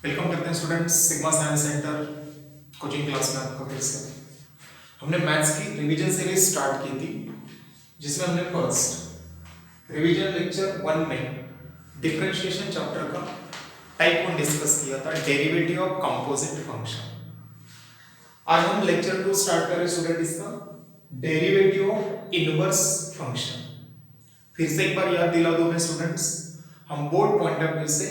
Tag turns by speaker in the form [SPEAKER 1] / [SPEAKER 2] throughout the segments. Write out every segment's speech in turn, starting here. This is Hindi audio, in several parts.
[SPEAKER 1] वेलकम करते हैं students sigma science centre coaching class में आपका फिर से। हमने मैथ्स की रिवीजन सीरीज स्टार्ट की थी जिसमें हमने फर्स्ट रिवीजन लेक्चर 1 में डिफरेंशिएशन चैप्टर का टाइप 1 डिस्कस किया था, डेरिवेटिव ऑफ कंपोजिट फंक्शन। आज हम लेक्चर 2 स्टार्ट कर रहे हैं स्टूडेंट, इसका डेरिवेटिव ऑफ इनवर्स फंक्शन। फिर से एक बार याद दिला दूं मैं स्टूडेंट्स, हम बोर्ड पॉइंट ऑफ व्यू से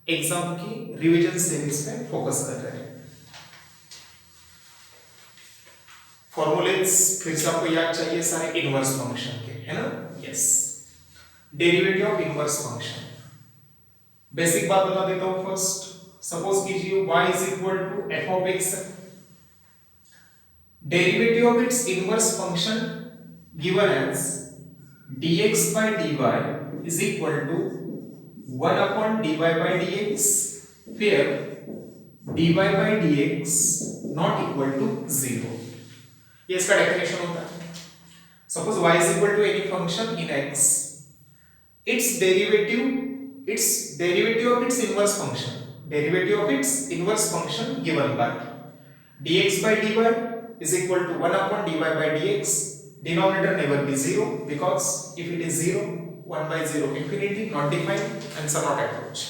[SPEAKER 1] एग्जाम की रिवीजन सीरीज पे फोकस कर रहे हैं। फॉर्मूलेस फिर से आपको याद चाहिए सारे इनवर्स फंक्शन के, है ना? Yes, derivative of inverse function. Basic बात बता देता हूं फर्स्ट। सपोज कीजिए y is equal to f of x, derivative of its inverse function given as dx by dy is equal to 1 upon dy by dx, where dy by dx not equal to 0। ये इसका डेफिनेशन होता है। Suppose y is equal to any function in x, its derivative of its inverse function given by dx by dy is equal to 1 upon dy by dx, denominator never be 0 because if it is 0, 1 by 0 infinity, not defined, answer not approach।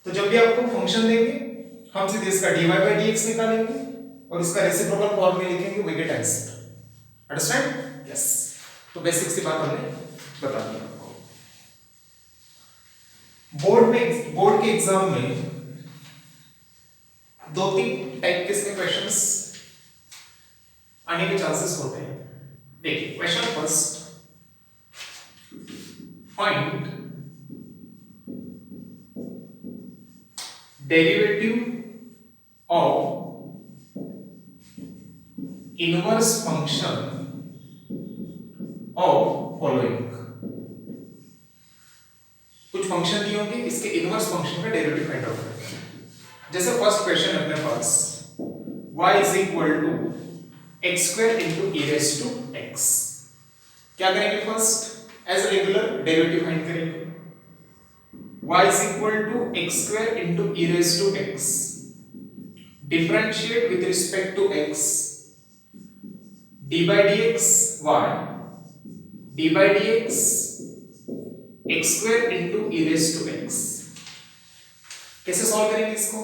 [SPEAKER 1] तो जब भी आपको फंक्शन देंगे हम सीधे इसका dy by dx निकालेंगे और इसका रेसिप्रोकल फॉर्म में लिखेंगे, we get answer। Understand? Yes. तो बेसिक सी बात हमने बता दी आपको। बोर्ड के एग्जाम में दो तीन टाइप के इसके क्वेश्चंस आने के चांसेस होते हैं। देखिए question first, find derivative of inverse function of following. कुछ फंक्शन दिए होंगे, इसके इनवर्स फंक्शन का डेरिवेटिव फाइंड आउट करना। जैसे फर्स्ट क्वेश्चन है अपने पास, y is equal to x square into e raise to x। क्या करेंगे? First as regular derivative find करेंगे। y is equal to x square into e raise to x, differentiate with respect to x, d by dx y, d by dx x square into e raise to x। कैसे सॉल्व करेंगे इसको?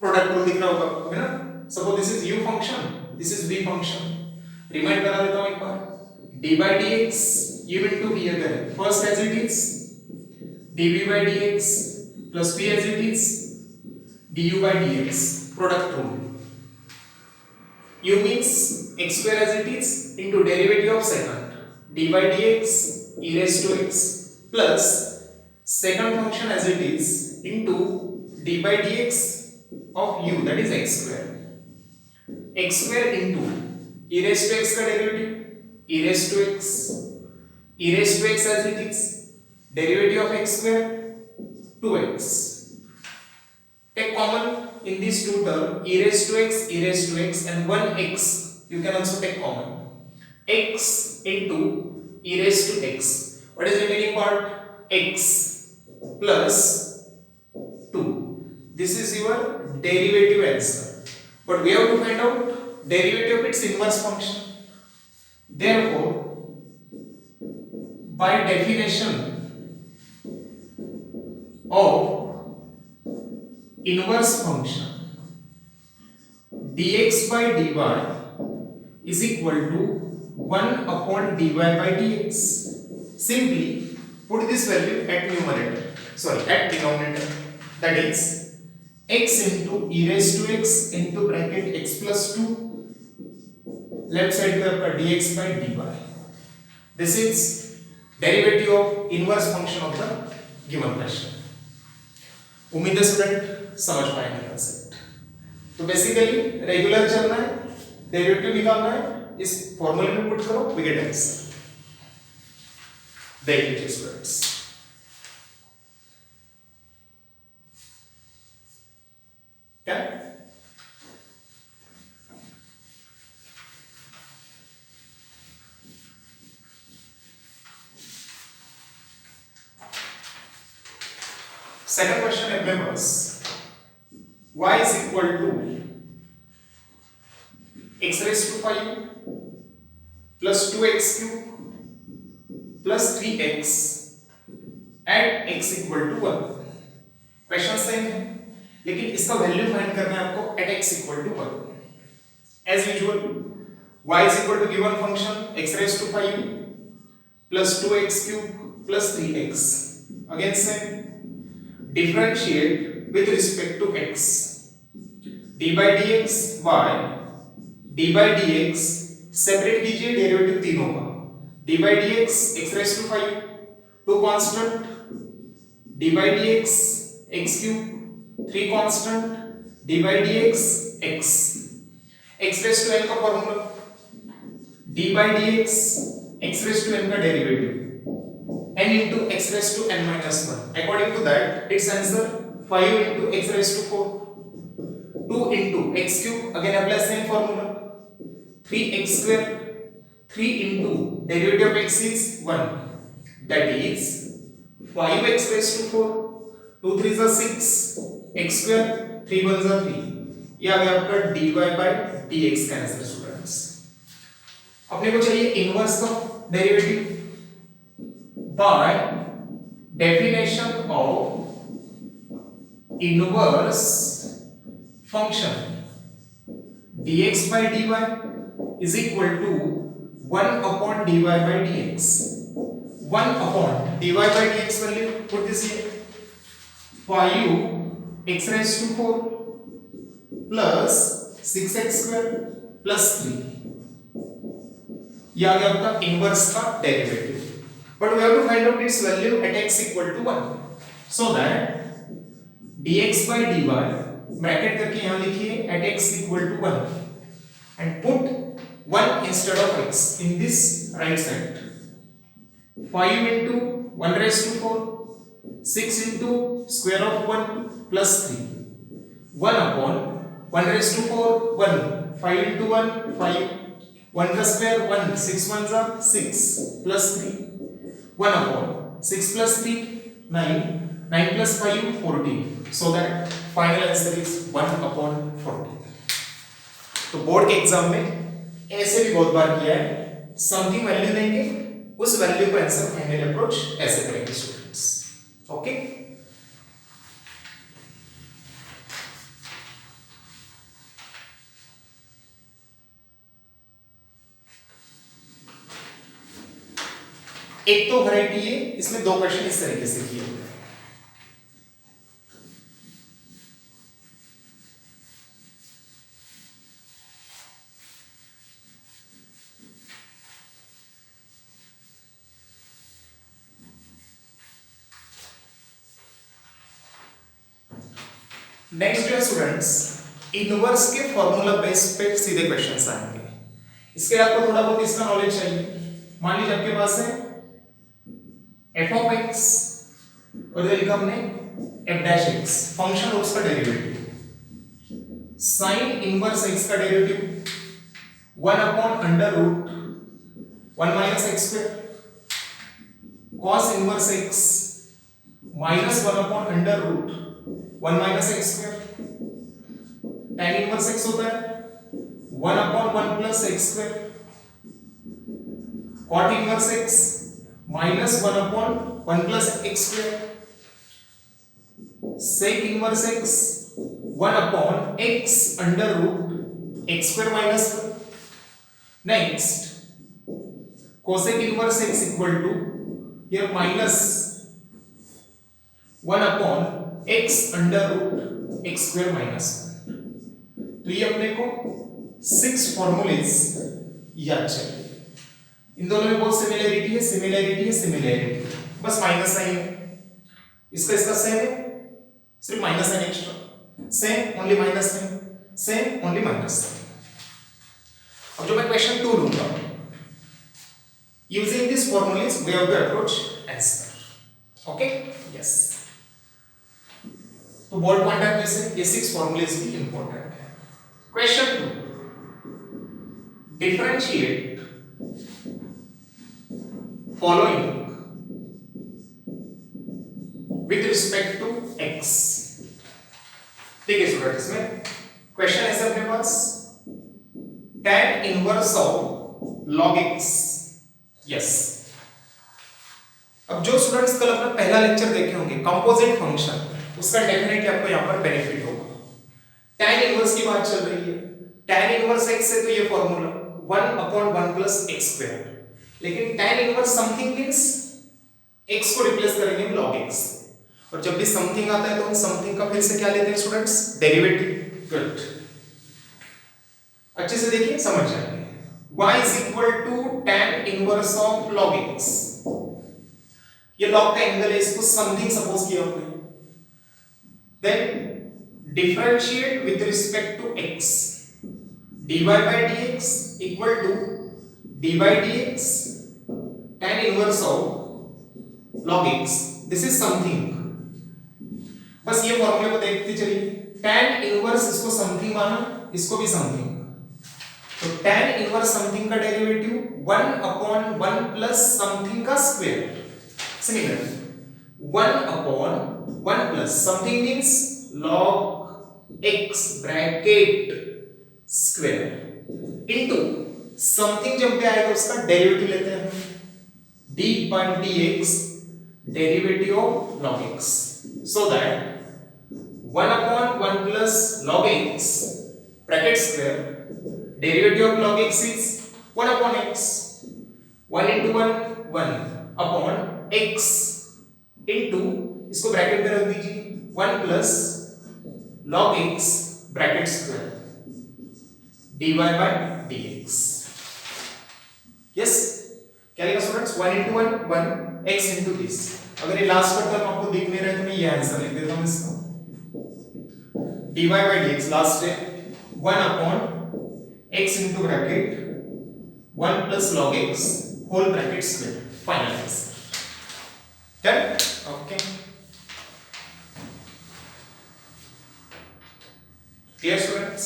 [SPEAKER 1] प्रोडक्ट रूल दिख रहा होगा आपको, है ना? Suppose this is u function, this is v function. Remind करा देता हूं एक बार, d by dx u into v अगर है, first as it is dv by dx plus v as it is du by dx, product rule. u means x square as it is into derivative of second d by dx e raised to x plus second function as it is into d by dx of u, that is x square, x square into e raised to x का derivative e raised to x, e raised to x as it is derivative of x square 2x, take common in these two terms, e raised to x, e raised to x, and 1x you can also take common, x into e raised to x, what is the remaining part? X plus 2, this is your derivative answer, but we have to find out derivative of its inverse function। Therefore by definition of inverse function, dx by dy is equal to 1 upon dy by dx। Simply put this value at denominator, that is x into e raised to x into bracket x plus 2, left side पे आपका dx by dy। This is derivative of inverse function of the given question। उम्मीद है स्टूडेंट समझ पाएंगे कंसेप्ट। तो बेसिकली रेगुलर चलना है, डेरिवेटिव निकालना है, इस फॉर्मूले में पुट करो, वी गेट आंसर। देख लीजिए स्टूडेंट्स, क्या सेकंड क्वेश्चन है अपने पास y is equal to x raised to 5 plus 2x cube plus 3x at x equal to 1। Question same है लेकिन इसका वैल्यू फाइंड करना है आपको at x equal to 1। As usual y is equal to given function x raised to 5 plus 2x cube plus 3x। again same, differentiate with respect to x, d by dx y, d by dx separate कीजिए डेरिवेटिव तीनों का, d by dx x raised to 5 2 constant, d by dx x cube 3 constant, d by dx x, x raised to n का formula d by dx x raised to n का derivative n into x raised to n minus 1। according to that its answer 5 into x raised to 4, 2 into x cube, again apply same formula, 3x square, 3 into derivative of x is 1, that is 5x raised to 4, 2 3s are 6, x square, 3 1s are 3। ये आ गया आपका dy by dx का आंसर स्टूडेंट्स। अपने को चाहिए इनवर्स का derivative by definition of inverse function dx by dy is equal to 1 upon dy by dx। 1 upon dy by dx value put this here, 5 x raised to 4 plus 6x square plus 3। ये आ गया आपका इनवर्स का derivative, but we have to find out its value at x equal to 1, so that dx by dy bracket करके यहां लिखिए at x equal to 1 and put 1 instead of x in this right side। 5 into 1 raised to 4, 6 into square of 1 plus 3, 1 upon 1 raised to 4 1, 5 into 1 5, 1 का square 1, 6 1s are 6 plus 3, 1 upon 6 plus 3 9, 9 plus 5 14, so that final answer is 1 upon 14। तो बोर्ड के एग्जाम में ऐसे भी बहुत बार किया है, सम की वैल्यू देंगे, उस वैल्यू को आंसर फाइनल अप्रोच ऐसे करेंगे स्टूडेंट्स। ओके, एक तो वैरायटी है, इसमें दो क्वेश्चन इस तरीके से किए हुए हैं। नेक्स्ट जो है स्टूडेंट्स, इनवर्स के फॉर्मूला बेस पे सीधे क्वेश्चंस आएंगे। इसके लिए आपको थोड़ा बहुत इसका नॉलेज चाहिए। मान लीजिए आपके पास है f of x और इधर लिखा हमने f dash x, फंक्शन और उसका डेरिवेटिव। साइन इनवर्स x का derivative 1 upon under root 1 minus x square, cos inverse x minus 1 upon under root 1 minus x square, tan inverse x होता है 1 upon 1 plus x square, cot inverse x minus 1 upon 1 plus x square, sec inverse x 1 upon x under root x square minus 1। Next cosec inverse x equal to here minus 1 upon x under root x square minus 1। तो ये अपने को 6 फॉर्मूलेज याद चाहिए। इन दोनों में बहुत सिमिलरिटी है, बस माइनस साइन है। इसका सेम है, सिर्फ minus sign extra, same only minus sign, same only minus sign. अब जो मैं क्वेश्चन 2 लूंगा, using this formulas we have to approach answer. Okay, yes. तो बोर्ड पॉइंट ऑफ व्यू से ये 6 फॉर्मूलेज भी इंपॉर्टेंट है। Question 2, differentiate following with respect to x। ठीक है स्टूडेंट, इसमें क्वेश्चन ऐसे अपने पास tan inverse of log x। Yes, अब जो स्टूडेंट्स कल अपना पहला लेक्चर देखे होंगे कंपोजिट फंक्शन, उसका डेफिनेटली आपको यहां पर बेनिफिट होगा। tan इनवर्स की बात चल रही है, tan इनवर्स x है तो ये फॉर्मूला 1/1 प्लस x स्क्वायर, लेकिन tan inverse something means x को रिप्लेस करेंगे log x, और जब भी समथिंग आता है तो हम समथिंग का फिर से क्या लेते हैं स्टूडेंट्स, डेरिवेटिव। गुड, अच्छे से देखिए समझ जाएंगे। y is equal to tan inverse of log x, ये log का एंगल है, इसको समथिंग सपोज किया हमने, then differentiate with respect to x, dy by dx equal to d by dx tan inverse of log x, this is something. बस ये फॉर्मूले को देखते चलिए, tan इनवर्स इसको समथिंग माना, इसको भी समथिंग, तो tan इनवर्स समथिंग का डेरिवेटिव 1/1 प्लस समथिंग का square. Similar 1/1 plus something means log x bracket square into something जब भी आएगा उसका डेरिवेटिव लेते हैं, d by dx derivative of log x, so that 1/1 plus log x bracket square derivative of log x is 1 upon x, 1 into 1 upon x into, इसको ब्रैकेट में रख दीजिए, 1 plus log x bracket square dy by dx। Yes, क्या लिखा students, 1 into 1 x into this। अगर ये लास्ट का टर्म आपको दिख नहीं रहा है तो मैं ये आंसर लिख देता हूं इसका, dy by dx लास्ट है 1 upon x into bracket 1 plus log x whole bracket square, final answer. Done, okay, clear students.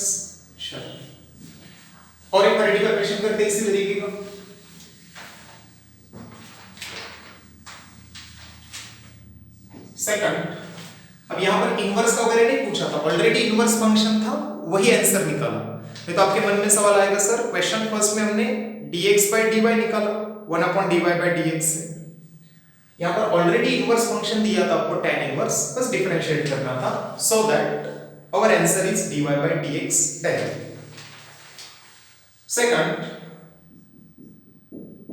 [SPEAKER 1] चलो, और एक क्रिटिकल क्वेश्चन करते हैं इसी तरीके का। सेकंड, अब यहां पर इनवर्स का वगैरह नहीं पूछा था, ऑलरेडी इनवर्स फंक्शन था, वही आंसर निकाला। नहीं तो आपके मन में सवाल आएगा सर क्वेश्चन फर्स्ट में हमने dx by dy निकाला 1 upon dy by dx से, यहां पर ऑलरेडी इनवर्स फंक्शन दिया था आपको tan इनवर्स, बस डिफरेंशिएट करना था, so that our answer is dy by dx direct. Second,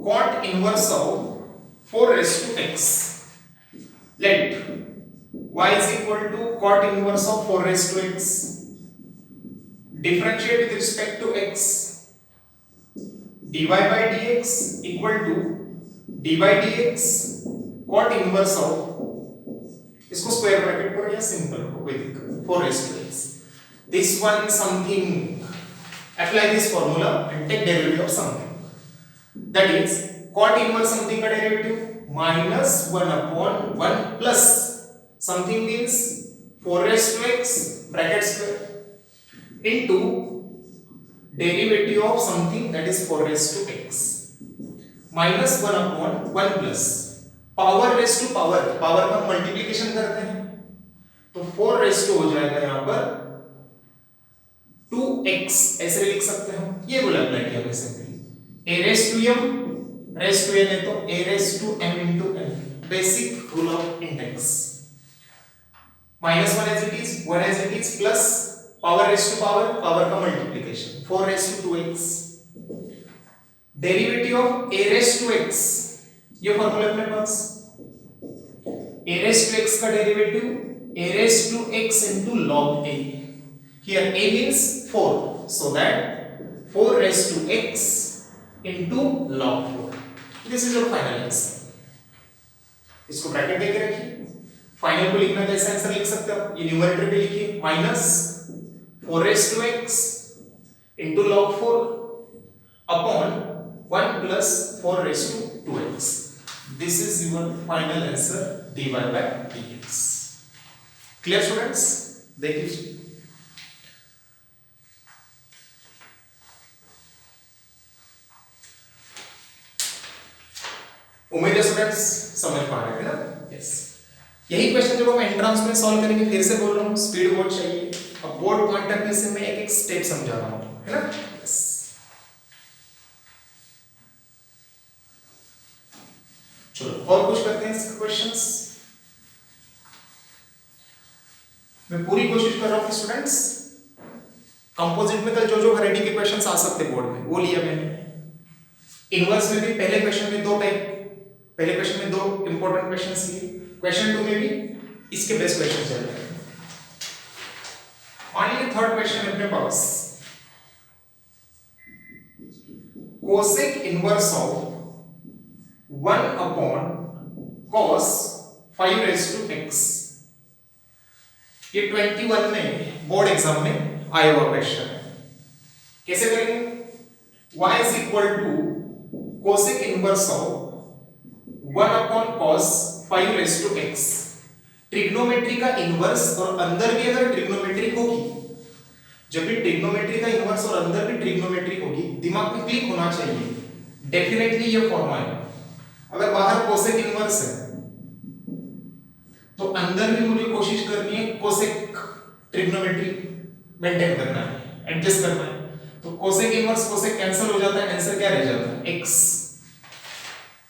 [SPEAKER 1] cot inverse of 4 raised to x, let y is equal to cot inverse of 4 raised to x, differentiate with respect to x, dy by dx equal to d by dx cot inverse of, इसको स्क्वायर ब्रैकेट करो या सिंपल को, कोई दिक्कत, 4 raised to x, this one something, apply this formula and take derivative of something, that is cot inverse something का derivative minus 1 upon 1 plus something means 4 raised to x bracket square into derivative of something that is 4 raised to x minus 1 upon 1 plus power raised to power, power का मल्टीप्लिकेशन करते हैं तो 4 raised to हो जाएगा यहां पर 2x, ऐसे लिख सकते हैं, ये बोला अप्लाई किया हमने simply, a raised to m raised to n है तो a raised to m into n, basic rule of index, minus 1 as it is, 1 as it is plus power raised to power, power का multiplication 4 raised to 2x, derivative of a raised to x, ये फॉर्मूला अपने पास, a raised to x का derivative a raised to x into log a, here a means 4, so that 4 raised to x into log 4, this is your final answer। इसको ब्रैकेट देके रखिए, फाइनल को लिखना तो ऐसा आंसर लिख सकते हो, ये न्यूमरेटर पे लिखिए minus 4 raised to x into log 4 upon 1 plus 4 raised to 2x, this is your final answer dy by dx। Clear students, देख लीजिए। उम्मीद है स्टूडेंट्स समझ पा रहे हैं ना, यस। यही क्वेश्चन जब हम एंट्रेंस में सॉल्व करेंगे, फिर से बोल रहा हूँ स्पीड बहुत चाहिए। अब बोर्ड पॉइंट ऑफ व्यू से मैं एक एक स्टेप समझा रहा हूँ, है ना। yes. चलो और कुछ करते हैं इसके क्वेश्चंस। मैं पूरी कोशिश कर रहा हूँ कि स्टूडेंट्स कंपोजिट में कल जो जो वैरायटी के क्वेश्चंस आ सकते बोर्ड में वो लिया मैंने। इनवर्स में भी पहले क्वेश्चन में पहले क्वेश्चन में दो इंपॉर्टेंट क्वेश्चंस लिए, क्वेश्चन 2 में भी इसके बेस्ट क्वेश्चन चल रहे हैं। मान थर्ड क्वेश्चन अपने पास, cosec inverse of 1 upon cos 5 raised to x। ये 21 में बोर्ड एग्जाम में आया हुआ क्वेश्चन है। कैसे करेंगे? y is equal to cosec inverse of 1 upon cos 5 raised to x। Trigonometry का इनवर्स और अंदर भी अगर ट्रिग्नोमेट्री होगी, जब भी ट्रिग्नोमेट्री का इनवर्स और अंदर भी ट्रिग्नोमेट्री होगी, दिमाग में क्लिक होना चाहिए डेफिनेटली ये फॉर्मूला है। अगर बाहर कोसेक इनवर्स है तो अंदर भी मुझे कोशिश करनी है कोसेक ट्रिग्नोमेट्री मेंटेन करना है, एडजस्ट करना है। तो कोसेक इनवर्स कोसेक कैंसिल हो जाता है, आंसर क्या रह जाता है? x।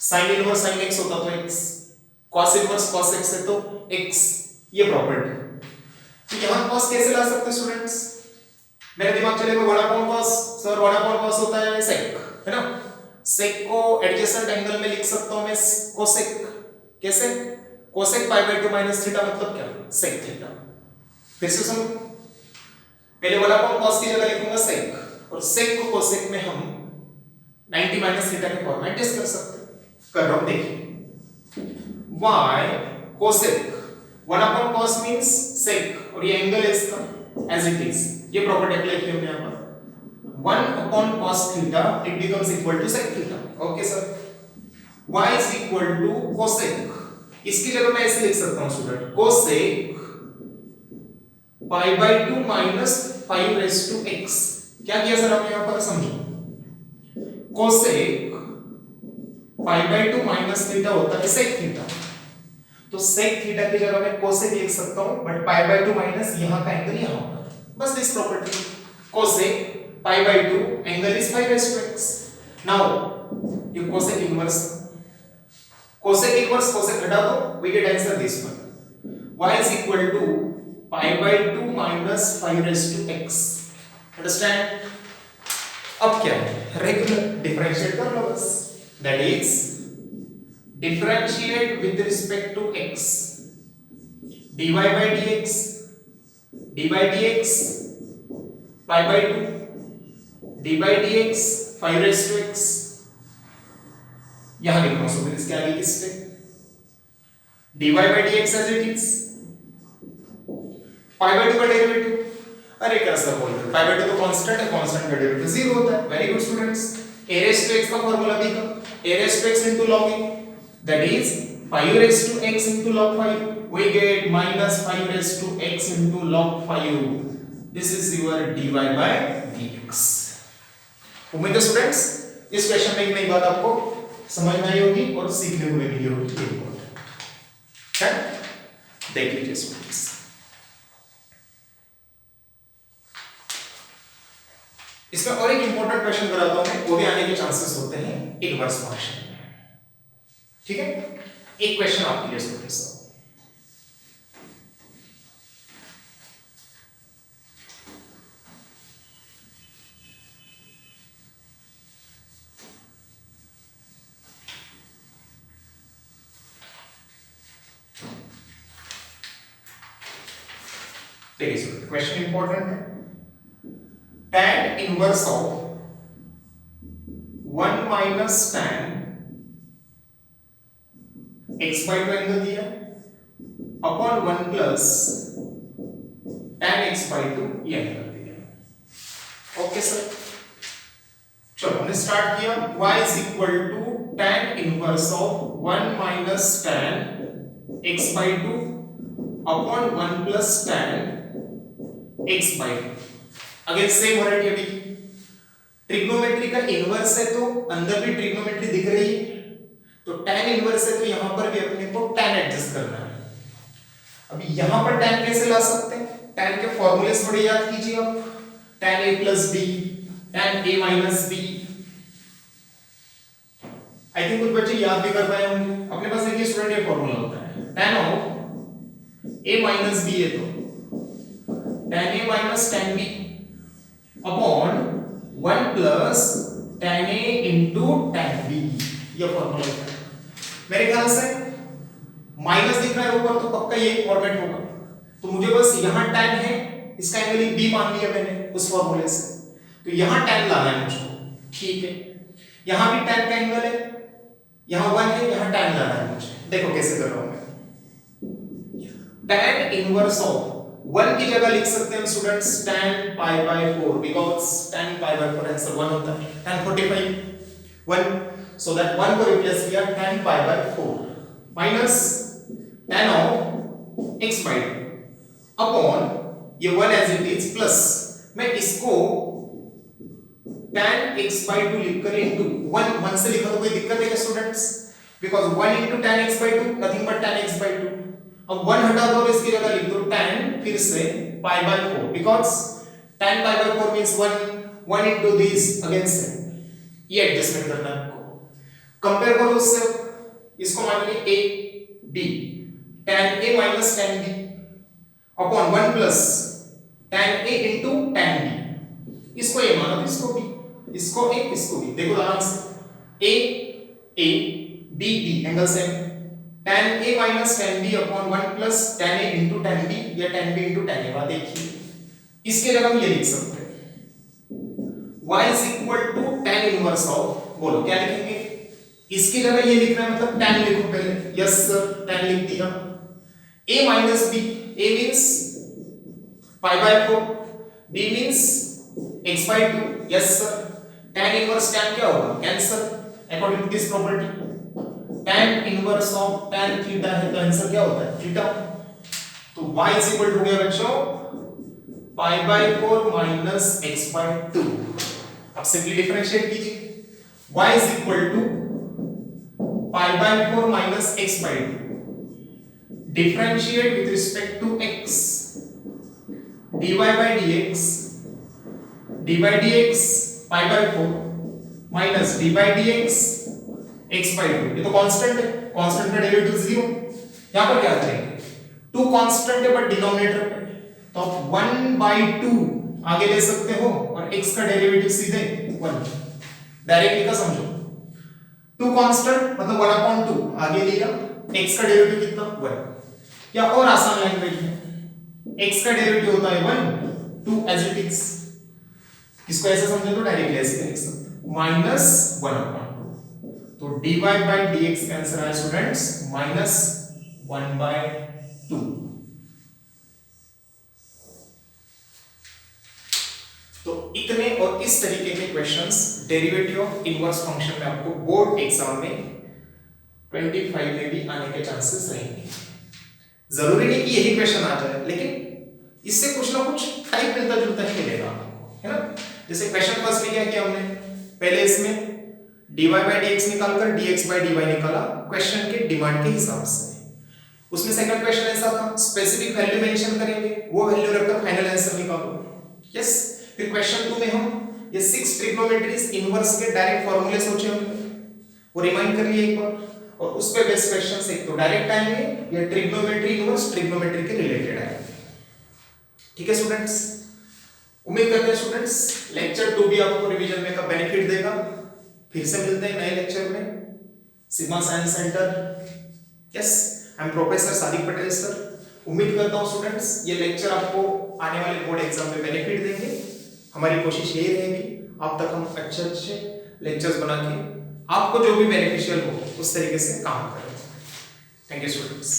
[SPEAKER 1] sin inverse sin x होता तो x, cos inverse cos x है तो x। ये प्रॉपर्टी। तो यहां cos कैसे ला सकते हैं स्टूडेंट्स? मेरे दिमाग चलेगा 1 upon cos, sir 1 upon cos होता है sec, है ना। sec को एडजेसेंट एंगल में लिख सकता हूं मैं cosec। कैसे? cosec pi by 2 minus theta मतलब क्या? sec theta. फिर से सुनो, पहले 1 अपॉन cos की जगह लिखूंगा sec, और sec को cosec में हम 90 माइनस थीटा के फॉर्म में एडजस्ट कर सकते हैं। कर रहा हूं, देखिए y cosec 1 upon cos means sec, और ये एंगल है इसका एज इट इज। ये प्रॉपर्टी अप्लाई की हमने यहां पर 1 upon cos theta it becomes equal to sec theta. Okay sir, y is equal to cosec, इसकी जगह मैं ऐसे लिख सकता हूं student, cosec pi by 2 minus 5 raise to x। क्या किया सर हमने यहां पर? समझो, cosec pi by 2 minus theta होता है sec थीटा, तो sec थीटा की जगह मैं cosec लिख सकता हूं, बट पाई बाय 2 माइनस यहां का एंगल यहां होगा, बस this property. cosec pi by 2 angle is 5 raise to x। Now ये cosec inverse, cosec inverse cosec हटा दो, we get answer this one, y is equal to pi by 2 minus 5 raise to x। Understand? अब क्या है? रेगुलर डिफरेंशिएट कर लो बस, that is differentiate with respect to x, dy by dx, d by dx pi by 2, d by dx 5 raise to x। यहां लिख रहा हूं, सो फिर इसके आगे किस पे? dy by dx as it is, pi by 2 का डेरिवेटिव, अरे क्या सर बोल रहे हो, पाई बाय 2 तो कांस्टेंट है, कांस्टेंट का डेरिवेटिव 0 होता है। Very good students, a raised to x का फार्मूला भी का a raised to x into log a, that is 5 raised to x into log 5, we get minus 5 raised to x into log 5। this is your dy by dx। उम्मीद है स्टूडेंट्स इस क्वेश्चन में एक नई बात आपको समझ में आई होगी और सीखने को मिली होगी, ये इम्पोर्टेंट है। देख लीजिए स्टूडेंट्स, इसमें और एक इंपॉर्टेंट क्वेश्चन कराता हूं मैं, वो भी आने के चांसेस होते हैं इनवर्स फंक्शन में। ठीक है, एक क्वेश्चन आपके लिए स्टूडेंट्स, देखिए क्वेश्चन इंपॉर्टेंट है। tan inverse of 1 minus tan x by 2 angle दिया upon 1 plus tan x by 2 ये एंगल दिया। ओके सर, चलो हमने स्टार्ट किया। y is equal to tan inverse of 1 minus tan x by 2 upon 1 plus tan x by 2। Again same variety अभी, ट्रिग्नोमेट्री का इनवर्स है तो अंदर भी ट्रिग्नोमेट्री दिख रही है, तो tan इनवर्स है तो यहां पर भी अपने को tan एडजस्ट करना है। अभी यहां पर tan कैसे ला सकते हैं? tan के फॉर्मूले थोड़े याद कीजिए आप। tan a plus b, tan a minus b। I think कुछ बच्चे याद भी कर पाए होंगे। अपने पास देखिए स्टूडेंट ये फॉर्मूला होता है tan of a minus b है तो tan a minus tan b upon 1 plus tan a into tan b, ये फॉर्मूला होता है। मेरे ख्याल से माइनस दिख रहा है ऊपर तो पक्का ये फॉर्मेट होगा, तो मुझे बस यहां tan है, इसका एंगल b मान लिया मैंने उस फॉर्मूले से, तो यहां tan लाना है मुझको। ठीक है, यहां भी tan का एंगल है, यहां 1 है, यहां tan लाना है मुझे। देखो कैसे कर रहा हूं मैं। tan इनवर्स ऑफ 1 की जगह लिख सकते हैं students tan pi by 4, because tan pi by 4 answer 1 होता है। tan 45 1, सो दैट 1 को रिप्लेस किया tan pi by 4 minus tan of x by 2 upon ये 1 एज इट इज प्लस मैं इसको tan x by 2 लिखकर इनटू 1 से लिखा तो कोई दिक्कत है क्या students? Because 1 into tan x by 2 nothing but tan x by 2। अब 1 हटा दो और इसकी जगह लिख दो tan फिर से pi by 4, because tan pi by 4 means 1 into this against ये एडजस्टमेंट करना है आपको। कंपेयर करो उससे, इसको मान लीजिए a b tan a minus tan b upon 1 plus tan a into tan b। इसको a मानो तो इसको b, इसको a इसको b। देखो आराम से a b angle same, tan a minus tan b upon 1 plus tan a into tan b या tan b into tan a। बात देखिए, इसके जगह हम ये लिख सकते हैं y is equal to tan inverse of, बोलो क्या लिखेंगे? इसकी जगह ये लिखना है मतलब tan लिखो पहले। यस सर, tan लिख दिया। a minus b, a means pi by 4, b means x by 2। Yes sir, tan inverse tan क्या होगा? Cancel according to this property. tan inverse of tan theta है तो आंसर क्या होता है? थीटा। तो y इज इक्वल टू हो गया बच्चों pi by 4 minus x by 2। अब सिंपली डिफरेंशिएट कीजिए, y is equal to pi by 4 minus x by 2, differentiate with respect to x, dy by dx d by dx pi by 4 minus d by dx x by 2। ये तो कांस्टेंट है, कांस्टेंट का डेरिवेटिव 0। यहां पर क्या करेंगे? 2 कांस्टेंट है बट डिनोमिनेटर पे, तो आप 1 by 2 आगे ले सकते हो और x का डेरिवेटिव सीधे 1। डायरेक्टली का समझो, 2 कांस्टेंट मतलब 1/2 आगे लिया, x का डेरिवेटिव कितना? 1। या और आसान लैंग्वेज में x का डेरिवेटिव होता है 1 2 एज इट इज। इसको ऐसे समझे तो डायरेक्टली ऐसे लिख सकते हैं माइनस 1/2। तो dy by dx का आंसर है स्टूडेंट्स माइनस 1/2। तो इतने और इस तरीके के questions derivative of inverse function में आपको बोर्ड एग्जाम में 25 में भी आने के चांसेस रहेंगे। जरूरी नहीं कि यही क्वेश्चन आ जाए, लेकिन इससे कुछ ना कुछ टाइप मिलता जुलता ही मिलेगा आपको, है ना? जैसे क्वेश्चन फर्स्ट में क्या किया हमने, पहले इसमें dy by dx निकालकर dx by dy निकाला क्वेश्चन के डिमांड के हिसाब से। उसमें सेकंड क्वेश्चन ऐसा था, स्पेसिफिक वैल्यू मेंशन करेंगे, वो वैल्यू रखकर फाइनल आंसर निकालो। यस, फिर क्वेश्चन 2 में हम ये 6 ट्रिग्नोमेट्रीज इनवर्स के डायरेक्ट फार्मूले सोचे हमने, वो रिमाइंड कर लिए एक बार, और उस पे बेस्ड क्वेश्चंस एक तो डायरेक्ट आएंगे या ट्रिग्नोमेट्री इनवर्स ट्रिग्नोमेट्री के रिलेटेड आएंगे। ठीक है स्टूडेंट्स, उम्मीद करते हैं स्टूडेंट्स लेक्चर 2 भी आपको रिवीजन में का बेनिफिट देगा। फिर से मिलते हैं नए लेक्चर में, sigma science centre. Yes, I am professor Sadiq Patel sir. उम्मीद करता हूं स्टूडेंट्स ये लेक्चर आपको आने वाले बोर्ड एग्जाम में बेनिफिट देंगे। हमारी कोशिश यही रहेगी आप तक हम अच्छे अच्छे लेक्चर्स बना के आपको जो भी बेनिफिशियल हो उस तरीके से काम करें। Thank you students.